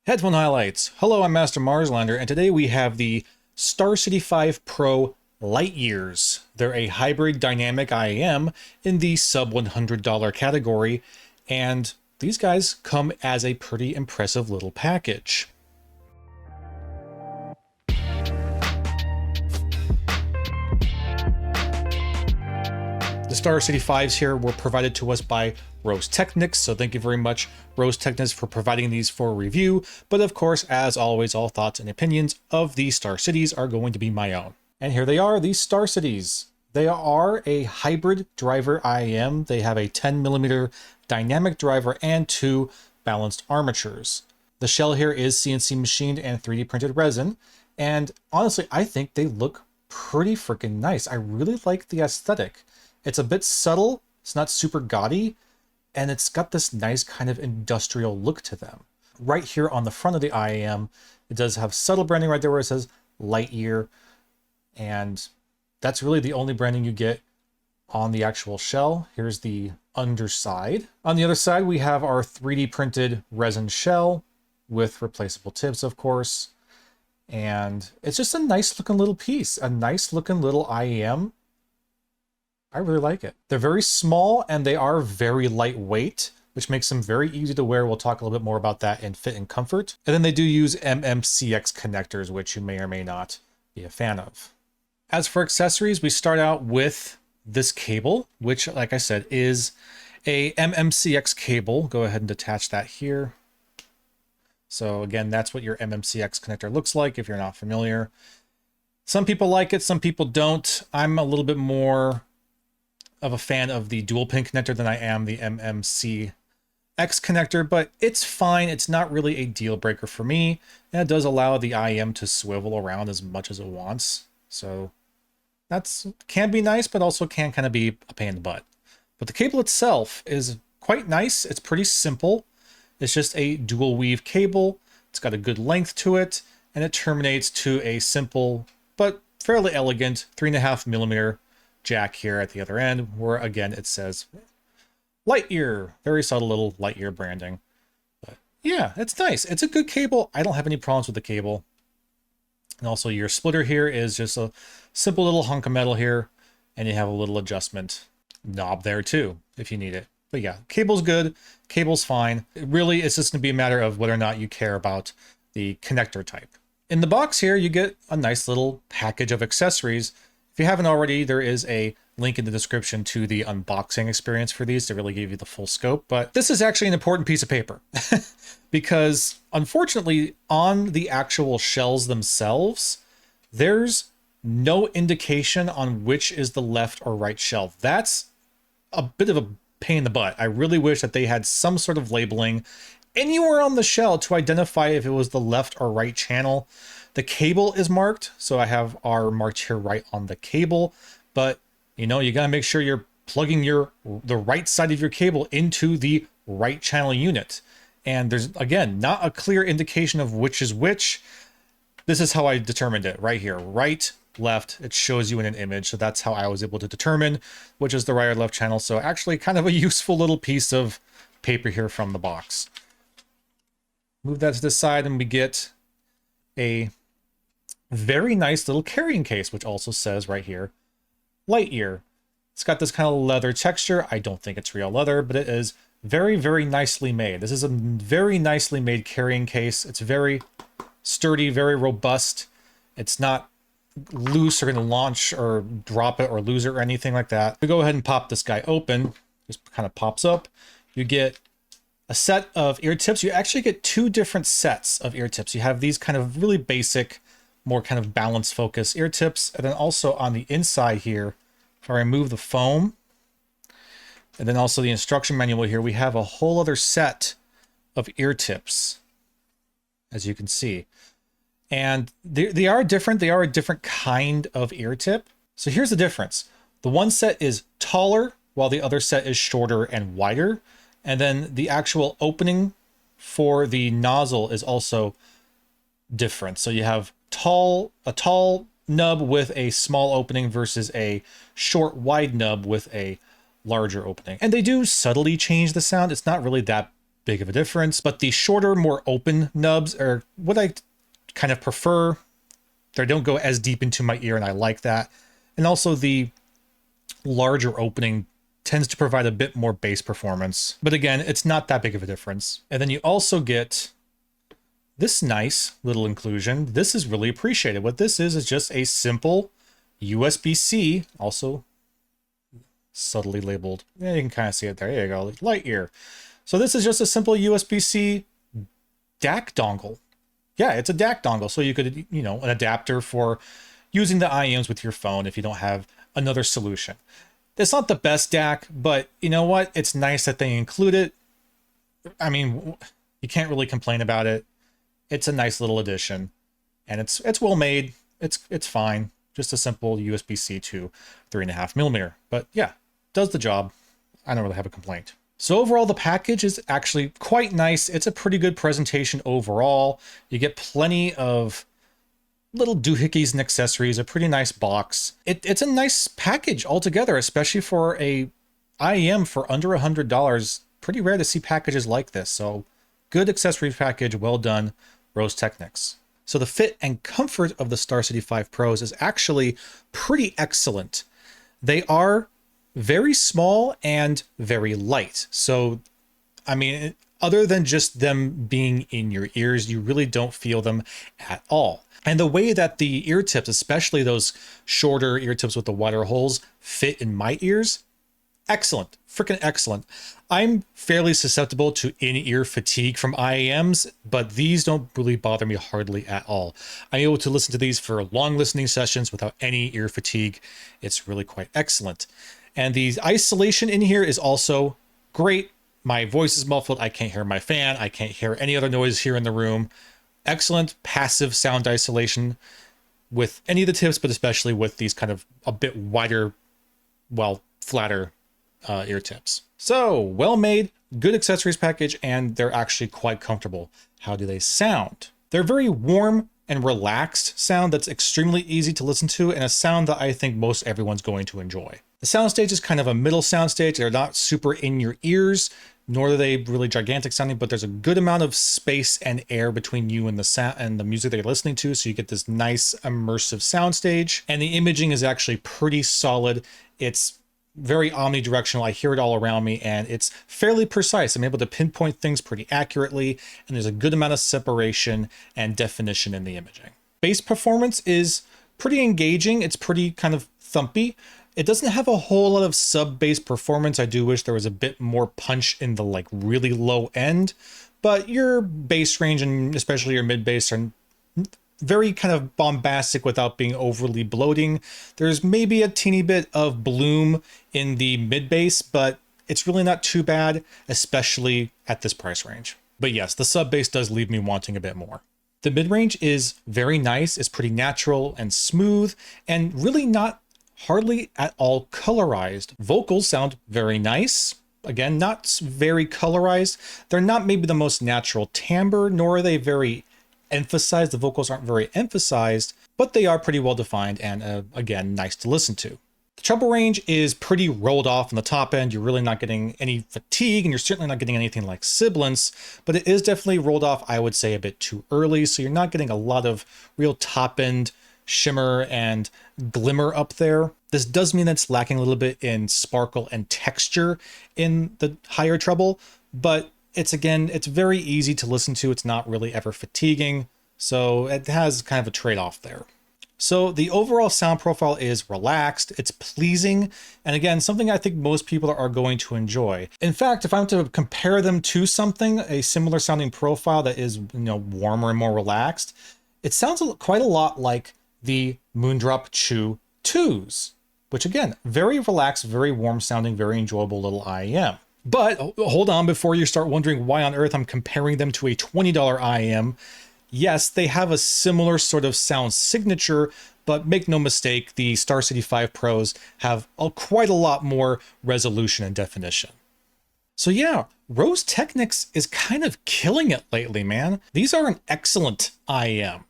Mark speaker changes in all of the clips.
Speaker 1: Headphone highlights. Hello, I'm Master Marslander, and today we have the Star City 5 Pro Light Years. They're a hybrid dynamic IEM in the sub $100 category, and these guys come as a pretty impressive little package. The Star City 5s here were provided to us by Rose Technics, so thank you very much, Rose Technics, for providing these for review. But of course, as always, all thoughts and opinions of these Star Cities are going to be my own. And here they are, these Star Cities. They are a hybrid driver IEM. They have a 10mm dynamic driver and 2 balanced armatures. The shell here is CNC machined and 3D printed resin. And honestly, I think they look pretty freaking nice. I really like the aesthetic. It's a bit subtle, it's not super gaudy, and it's got this nice kind of industrial look to them. Right here on the front of the IEM, it does have subtle branding right there where it says Lightyear, and that's really the only branding you get on the actual shell. Here's the underside. On the other side, we have our 3D printed resin shell with replaceable tips, of course, and it's just a nice looking little piece, a nice looking little IEM. I really like it. They're very small and they are very lightweight, which makes them very easy to wear. We'll talk a little bit more about that in fit and comfort. And then they do use MMCX connectors, which you may or may not be a fan of. As for accessories, we start out with this cable, which, like I said, is a MMCX cable. Go ahead and detach that here. So again, that's what your MMCX connector looks like if you're not familiar. Some people like it, some people don't. I'm a little bit more of a fan of the dual pin connector than I am the MMCX connector, but it's fine. It's not really a deal breaker for me. And it does allow the IEM to swivel around as much as it wants. So that's can be nice, but also can kind of be a pain in the butt. But the cable itself is quite nice. It's pretty simple. It's just a dual weave cable. It's got a good length to it, and it terminates to a simple but fairly elegant 3.5mm jack here at the other end, where again it says Lightyear. Very subtle little Lightyear branding. But yeah, it's nice. It's a good cable. I don't have any problems with the cable. And also your splitter here is just a simple little hunk of metal here, and you have a little adjustment knob there too if you need it. But yeah, cable's good, cable's fine. Really, it's just gonna be a matter of whether or not you care about the connector type. In the box here, you get a nice little package of accessories. If you haven't already, there is a link in the description to the unboxing experience for these to really give you the full scope. But this is actually an important piece of paper because unfortunately on the actual shells themselves, there's no indication on which is the left or right shell. That's a bit of a pain in the butt. I really wish that they had some sort of labeling anywhere on the shell to identify if it was the left or right channel. The cable is marked, so I have R marked here right on the cable, but you know, you gotta make sure you're plugging the right side of your cable into the right channel unit. And there's, again, not a clear indication of which is which. This is how I determined it right here, right, left. It shows you in an image, so that's how I was able to determine which is the right or left channel. So actually kind of a useful little piece of paper here from the box. Move that to the side and we get a very nice little carrying case, which also says right here, Lightyear. It's got this kind of leather texture. I don't think it's real leather, but it is very, very nicely made. This is a very nicely made carrying case. It's very sturdy, very robust. It's not loose or going to launch or drop it or lose it or anything like that. We go ahead and pop this guy open. Just kind of pops up. You get a set of ear tips. You actually get 2 different sets of ear tips. You have these kind of really basic, more kind of balanced focus ear tips. And then also on the inside here, if I remove the foam, and then also the instruction manual here, we have a whole other set of ear tips, as you can see. And they are different. They are a different kind of ear tip. So here's the difference. The one set is taller, while the other set is shorter and wider. And then the actual opening for the nozzle is also different. So you have a tall nub with a small opening versus a short, wide nub with a larger opening. And they do subtly change the sound. It's not really that big of a difference, but the shorter, more open nubs are what I kind of prefer. They don't go as deep into my ear, and I like that. And also the larger opening tends to provide a bit more bass performance. But again, it's not that big of a difference. And then you also get this nice little inclusion. This is really appreciated. What this is just a simple USB-C, also subtly labeled. Yeah, you can kind of see it there. There you go, light ear. So this is just a simple USB-C DAC dongle. Yeah, it's a DAC dongle. So you could, you know, an adapter for using the IEMs with your phone if you don't have another solution. It's not the best DAC, but you know what? It's nice that they include it. I mean, you can't really complain about it. It's a nice little addition, and it's well made. It's fine. Just a simple USB-C to 3.5 millimeter. But yeah, does the job. I don't really have a complaint. So overall, the package is actually quite nice. It's a pretty good presentation overall. You get plenty of little doohickeys and accessories, a pretty nice box. It's a nice package altogether, especially for a IEM for under $100. Pretty rare to see packages like this. So good accessories package, well done, Rose Technics. So the fit and comfort of the Star City 5 Pros is actually pretty excellent. They are very small and very light. So, I mean, other than just them being in your ears, you really don't feel them at all. And the way that the ear tips, especially those shorter ear tips with the wider holes, fit in my ears, excellent, freaking excellent. I'm fairly susceptible to in-ear fatigue from IEMs, but these don't really bother me hardly at all. I'm able to listen to these for long listening sessions without any ear fatigue. It's really quite excellent. And the isolation in here is also great. My voice is muffled. I can't hear my fan. I can't hear any other noise here in the room. Excellent passive sound isolation with any of the tips, but especially with these kind of a bit wider, well, flatter ear tips. So well made, good accessories package, and they're actually quite comfortable. How do they sound? They're very warm and relaxed sound that's extremely easy to listen to, and a sound that I think most everyone's going to enjoy. The soundstage is kind of a middle soundstage. They're not super in your ears, nor are they really gigantic sounding, but there's a good amount of space and air between you and the sound and the music that you're listening to, so you get this nice immersive soundstage. And the imaging is actually pretty solid. It's very omnidirectional. I hear it all around me, and it's fairly precise. I'm able to pinpoint things pretty accurately, and there's a good amount of separation and definition in the imaging. Bass performance is pretty engaging. It's pretty kind of thumpy. It doesn't have a whole lot of sub-bass performance. I do wish there was a bit more punch in the like really low end, but your bass range and especially your mid bass are very kind of bombastic without being overly bloating. There's maybe a teeny bit of bloom in the mid bass, but it's really not too bad, especially at this price range. But yes, the sub bass does leave me wanting a bit more. The mid range is very nice. It's pretty natural and smooth and really not hardly at all colorized. Vocals sound very nice. Again, not very colorized. They're not maybe the most natural timbre, nor are they very emphasized. The vocals aren't very emphasized, but they are pretty well defined and again, nice to listen to. The treble range is pretty rolled off on the top end. You're really not getting any fatigue, and you're certainly not getting anything like sibilance, but it is definitely rolled off, I would say, a bit too early. So you're not getting a lot of real top end shimmer and glimmer up there. This does mean that it's lacking a little bit in sparkle and texture in the higher treble, but it's very easy to listen to. It's not really ever fatiguing. So it has kind of a trade-off there. So the overall sound profile is relaxed, it's pleasing, and again, something I think most people are going to enjoy. In fact, if I were to compare them to something, a similar sounding profile that is, warmer and more relaxed, it sounds quite a lot like the Moondrop Chew 2s, which again, very relaxed, very warm sounding, very enjoyable little IEM. But hold on before you start wondering why on earth I'm comparing them to a $20 IEM. Yes, they have a similar sort of sound signature, but make no mistake, the Star City 5 Pros have quite a lot more resolution and definition. So yeah, Rose Technics is kind of killing it lately, man. These are an excellent IEM.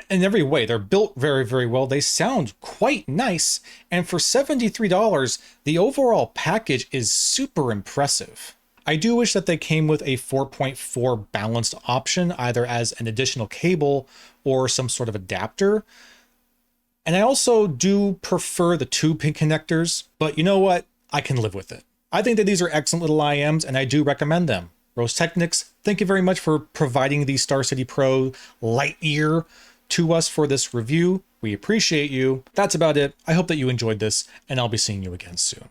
Speaker 1: In every way, they're built very, very well. They sound quite nice. And for $73, the overall package is super impressive. I do wish that they came with a 4.4 balanced option, either as an additional cable or some sort of adapter. And I also do prefer the 2-pin connectors, but you know what? I can live with it. I think that these are excellent little IMs, and I do recommend them. Rose Technics, thank you very much for providing the Star City Pro Lightyear to us for this review. We appreciate you. That's about it. I hope that you enjoyed this, and I'll be seeing you again soon.